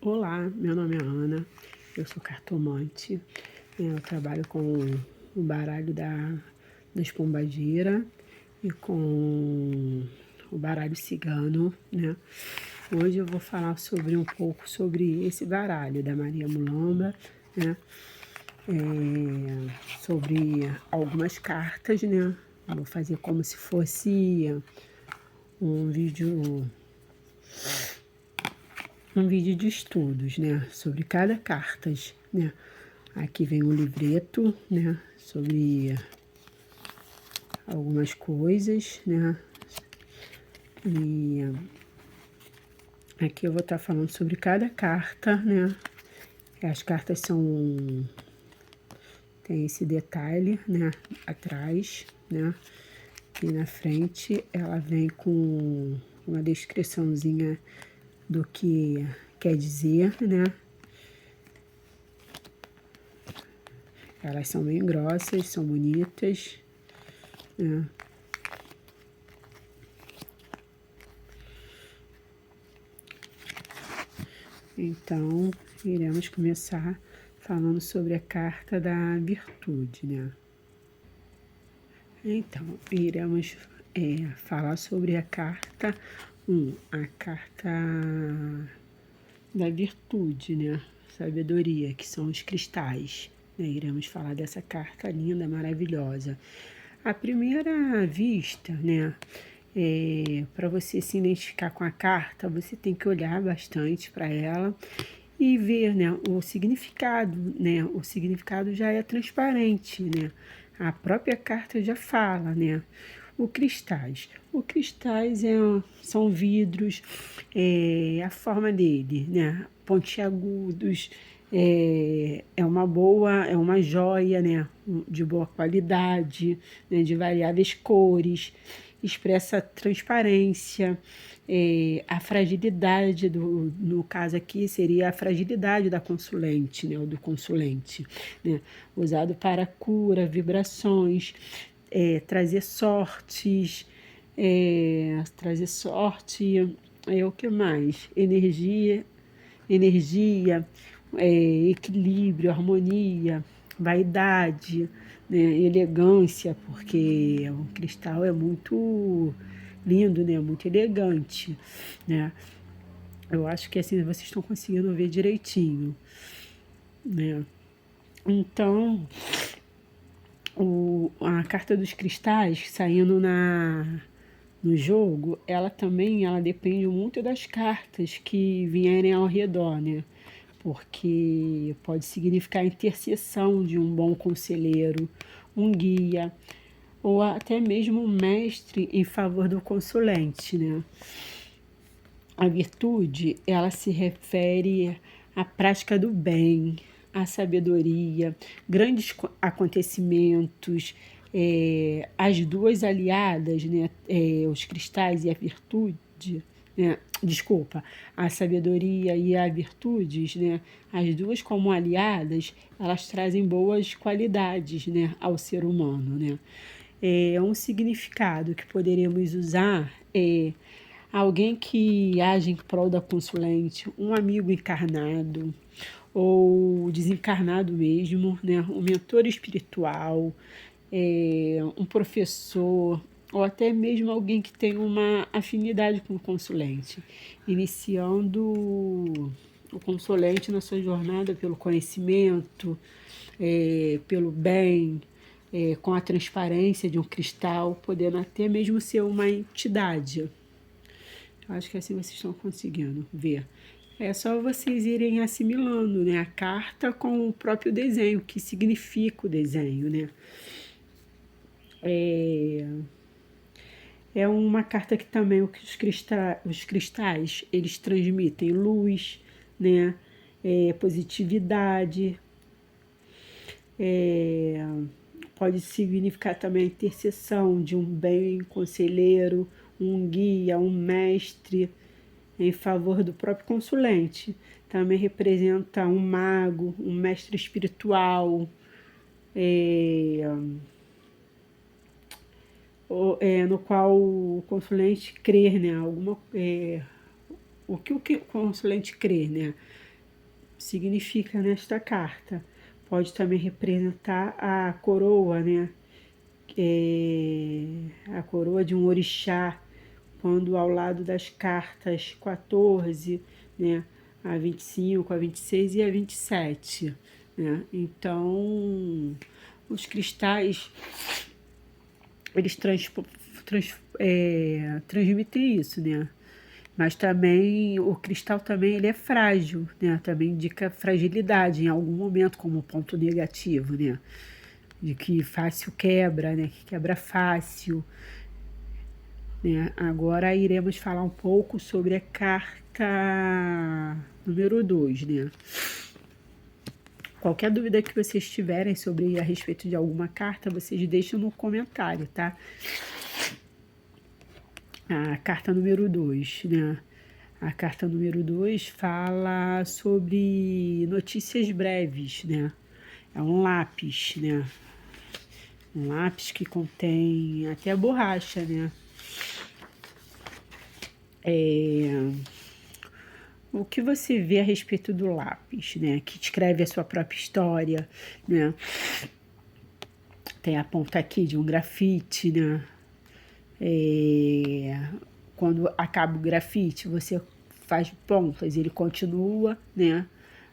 Olá, meu nome é Ana, eu sou cartomante, eu trabalho com o baralho das pombagira e com o baralho cigano, né? Hoje eu vou falar um pouco sobre esse baralho da Maria Mulamba, né? Sobre algumas cartas, né? Vou fazer como se fosse um vídeo de estudos, né, sobre cada cartas, né. Aqui vem um livreto, né, sobre algumas coisas, né, e aqui eu vou estar falando sobre cada carta, né. As cartas tem esse detalhe, né, atrás, né, e na frente ela vem com uma descriçãozinha do que quer dizer, né. Elas são bem grossas, são bonitas, né? Então, iremos começar falando sobre a carta da virtude, né? Então, iremos falar sobre a carta 1, a carta da virtude, né? Sabedoria, que são os cristais. Né? Iremos falar dessa carta linda, maravilhosa. À primeira vista, né? Para você se identificar com a carta, você tem que olhar bastante para ela e ver, né, o significado, né? O significado já é transparente, né? A própria carta já fala, né? O cristais são vidros, a forma dele, né? Pontiagudos, é uma joia, né? De boa qualidade, né? De variadas cores, expressa transparência, a fragilidade no caso aqui seria a fragilidade da consulente, né? Ou do consulente, né? Usado para cura, vibrações, trazer sortes, trazer sorte, o que mais? Energia, equilíbrio, harmonia, vaidade, né, elegância, porque o cristal é muito lindo, né, muito elegante, né. Eu acho que assim vocês estão conseguindo ver direitinho, né. Então, a carta dos cristais saindo no jogo, ela depende muito das cartas que vierem ao redor, né? Porque pode significar a intercessão de um bom conselheiro, um guia, ou até mesmo um mestre em favor do consulente, né? A virtude, ela se refere à prática do bem, à sabedoria, grandes acontecimentos, as duas aliadas, né, os cristais e a virtude, né, desculpa, a sabedoria e a virtudes, né, as duas como aliadas, elas trazem boas qualidades, né, ao ser humano, né. Um significado que poderíamos usar é alguém que age em prol da consulente, um amigo encarnado ou desencarnado mesmo, né? Um mentor espiritual, um professor ou até mesmo alguém que tem uma afinidade com o consulente, iniciando o consulente na sua jornada pelo conhecimento, pelo bem, com a transparência de um cristal, podendo até mesmo ser uma entidade. Acho que assim vocês estão conseguindo ver. É só vocês irem assimilando, né, a carta com o próprio desenho, o que significa o desenho, né. É uma carta que também os cristais eles transmitem luz, né, positividade, pode significar também a intercessão de um bem conselheiro, um guia, um mestre em favor do próprio consulente. Também representa um mago, um mestre espiritual, no qual o consulente crê, né? O que o consulente crê, né? significa nesta carta. Pode também representar a coroa, né? A coroa de um orixá, quando ao lado das cartas 14, né? A 25, a 26 e a 27, né? Então, os cristais, eles transmitem isso, né? Mas também o cristal também ele é frágil, né? Também indica fragilidade em algum momento como ponto negativo, né? De que fácil quebra, né? Que quebra fácil, né? Agora iremos falar um pouco sobre a carta número 2, né? Qualquer dúvida que vocês tiverem sobre a respeito de alguma carta, vocês deixam no comentário, tá? A carta número 2, né? A carta número 2 fala sobre notícias breves, né? É um lápis, né? Um lápis que contém até borracha, né? O que você vê a respeito do lápis, né? Que escreve a sua própria história, né? Tem a ponta aqui de um grafite, né? Quando acaba o grafite, você faz pontas, ele continua, né?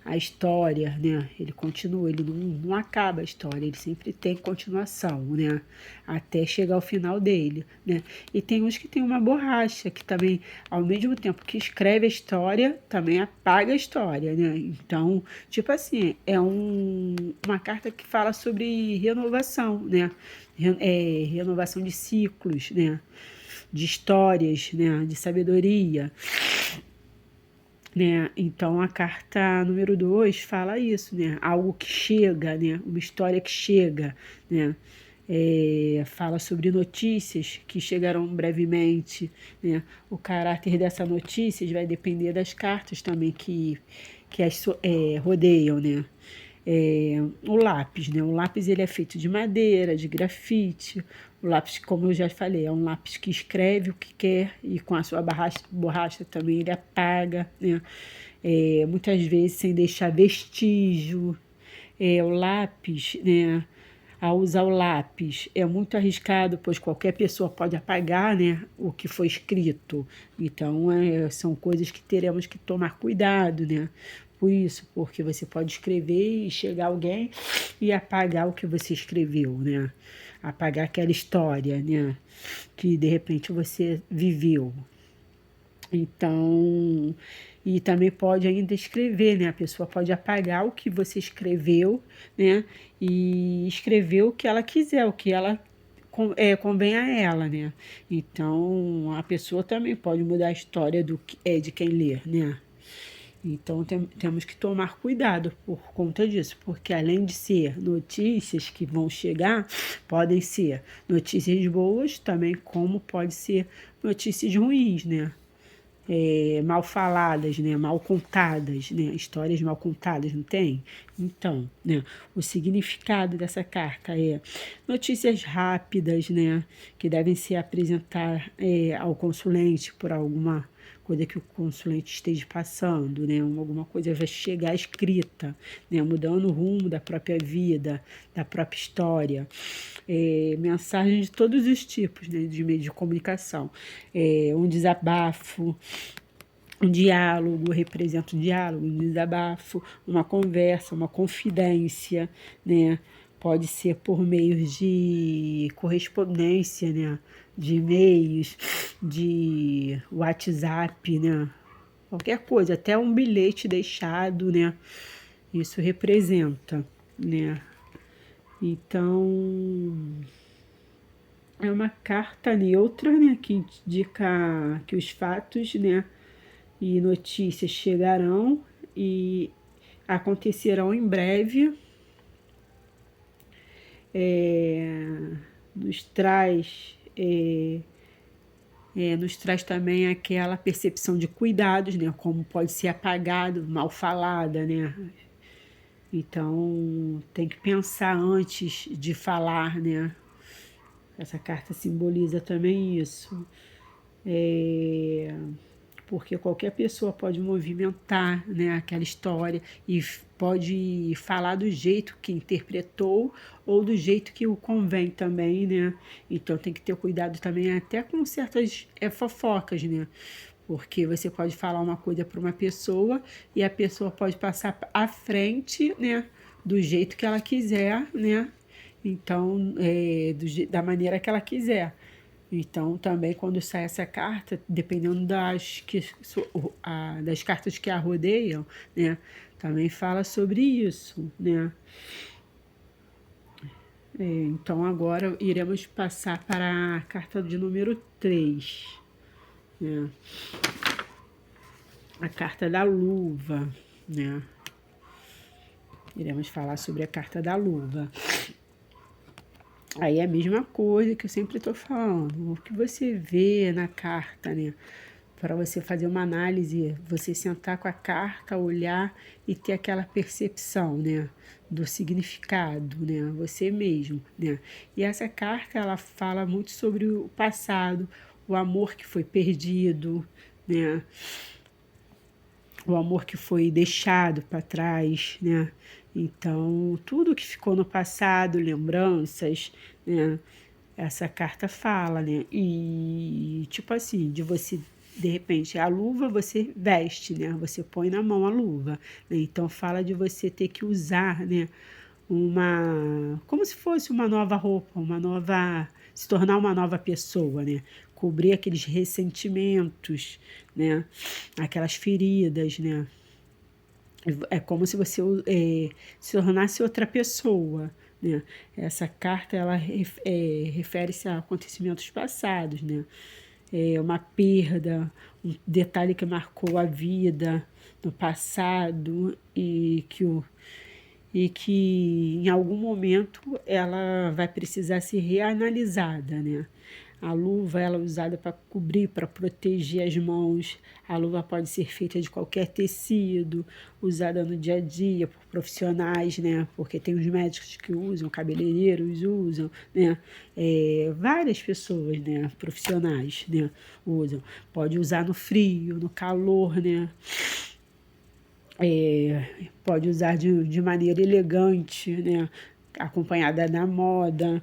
A história, né? Ele continua, ele não acaba a história, ele sempre tem continuação, né? Até chegar ao final dele, né? E tem uns que tem uma borracha, que também, ao mesmo tempo que escreve a história, também apaga a história, né? Então, tipo assim, uma carta que fala sobre renovação, né? Renovação de ciclos, né? De histórias, né? De sabedoria, né? Então a carta número 2 fala isso, né? Algo que chega, né? Uma história que chega, né? Fala sobre notícias que chegarão brevemente, né? O caráter dessas notícias vai depender das cartas também que as rodeiam, né? O lápis, né? O lápis ele é feito de madeira, de grafite. O lápis, como eu já falei, é um lápis que escreve o que quer e com a sua borracha também ele apaga, né? Muitas vezes sem deixar vestígio. O lápis, né? Ao usar o lápis é muito arriscado, pois qualquer pessoa pode apagar, né, o que foi escrito. Então, são coisas que teremos que tomar cuidado, né? Por isso, porque você pode escrever e chegar alguém e apagar o que você escreveu, né? Apagar aquela história, né? Que de repente você viveu. Então, e também pode ainda escrever, né? A pessoa pode apagar o que você escreveu, né? E escrever o que ela quiser, o que ela convém a ela, né? Então, a pessoa também pode mudar a história de quem lê, né? Então, temos que tomar cuidado por conta disso, porque além de ser notícias que vão chegar, podem ser notícias boas também, como pode ser notícias ruins, né? Mal faladas, né? Mal contadas, né? Histórias mal contadas, não tem? Então, né? O significado dessa carta é notícias rápidas, né? Que devem ser apresentadas ao consulente por alguma coisa que o consulente esteja passando, né? Alguma coisa vai chegar escrita, né? Mudando o rumo da própria vida, da própria história. Mensagens de todos os tipos, né? De meio de comunicação. Um desabafo, um diálogo, representa um diálogo, um desabafo, uma conversa, uma confidência, né? Pode ser por meio de correspondência, né? De e-mails, de WhatsApp, né? Qualquer coisa, até um bilhete deixado, né? Isso representa, né? Então, é uma carta neutra, né? Que indica que os fatos, né? E notícias chegarão e acontecerão em breve. Nos traz nos traz também aquela percepção de cuidados, né? Como pode ser apagado, mal falada, né? Então tem que pensar antes de falar, né? Essa carta simboliza também isso. porque qualquer pessoa pode movimentar, né, aquela história e pode falar do jeito que interpretou ou do jeito que o convém também, né? Então tem que ter cuidado também até com certas fofocas, né? Porque você pode falar uma coisa para uma pessoa e a pessoa pode passar à frente, né? Do jeito que ela quiser, né? Então, da maneira que ela quiser. Então, também quando sai essa carta, dependendo das cartas que a rodeiam, né? Também fala sobre isso, né? Então, agora iremos passar para a carta de número 3, né? A carta da luva, né? Iremos falar sobre a carta da luva. Aí é a mesma coisa que eu sempre estou falando. O que você vê na carta, né? Para você fazer uma análise, você sentar com a carta, olhar e ter aquela percepção, né? Do significado, né? Você mesmo, né? E essa carta, ela fala muito sobre o passado, o amor que foi perdido, né? O amor que foi deixado para trás, né? Então, tudo que ficou no passado, lembranças, né? Essa carta fala, né? E tipo assim, de você, de repente, a luva você veste, né? Você põe na mão a luva, né? Então fala de você ter que usar, né? Como se fosse uma nova roupa, se tornar uma nova pessoa, né? Cobrir aqueles ressentimentos, né? Aquelas feridas, né? É como se você se tornasse outra pessoa, né? Essa carta, ela refere-se a acontecimentos passados, né? Uma perda, um detalhe que marcou a vida no passado e que em algum momento ela vai precisar ser reanalisada, né? A luva ela é usada para cobrir, para proteger as mãos. A luva pode ser feita de qualquer tecido, usada no dia a dia por profissionais, né? Porque tem os médicos que usam, cabeleireiros usam, né? Várias pessoas, né? Profissionais, né? Usam. Pode usar no frio, no calor, né? Pode usar de maneira elegante, né? Acompanhada da moda.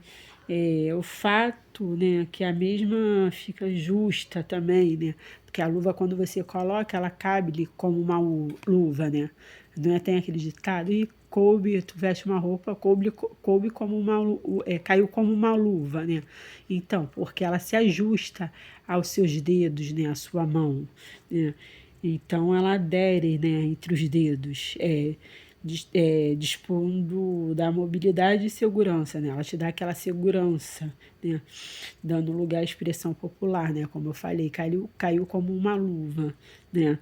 O fato, né, que a mesma fica justa também, né? Porque a luva, quando você coloca, ela cabe como uma luva, né? Não é? Tem aquele ditado, e coube, tu veste uma roupa, coube como caiu como uma luva, né? Então, porque ela se ajusta aos seus dedos, né? À sua mão, né? Então, ela adere, né, entre os dedos, dispondo da mobilidade e segurança, né? Ela te dá aquela segurança, né? Dando lugar à expressão popular, né? Como eu falei, caiu como uma luva, né?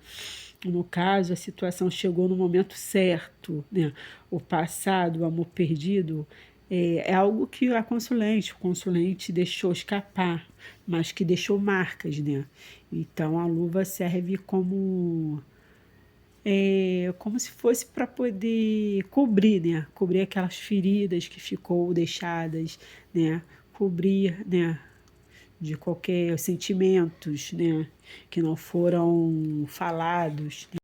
No caso, a situação chegou no momento certo, né? O passado, o amor perdido, é algo que o consulente deixou escapar, mas que deixou marcas, né? Então, a luva serve como se fosse para poder cobrir, né? Cobrir aquelas feridas que ficou deixadas, né? Cobrir, né? De qualquer sentimentos, né? Que não foram falados.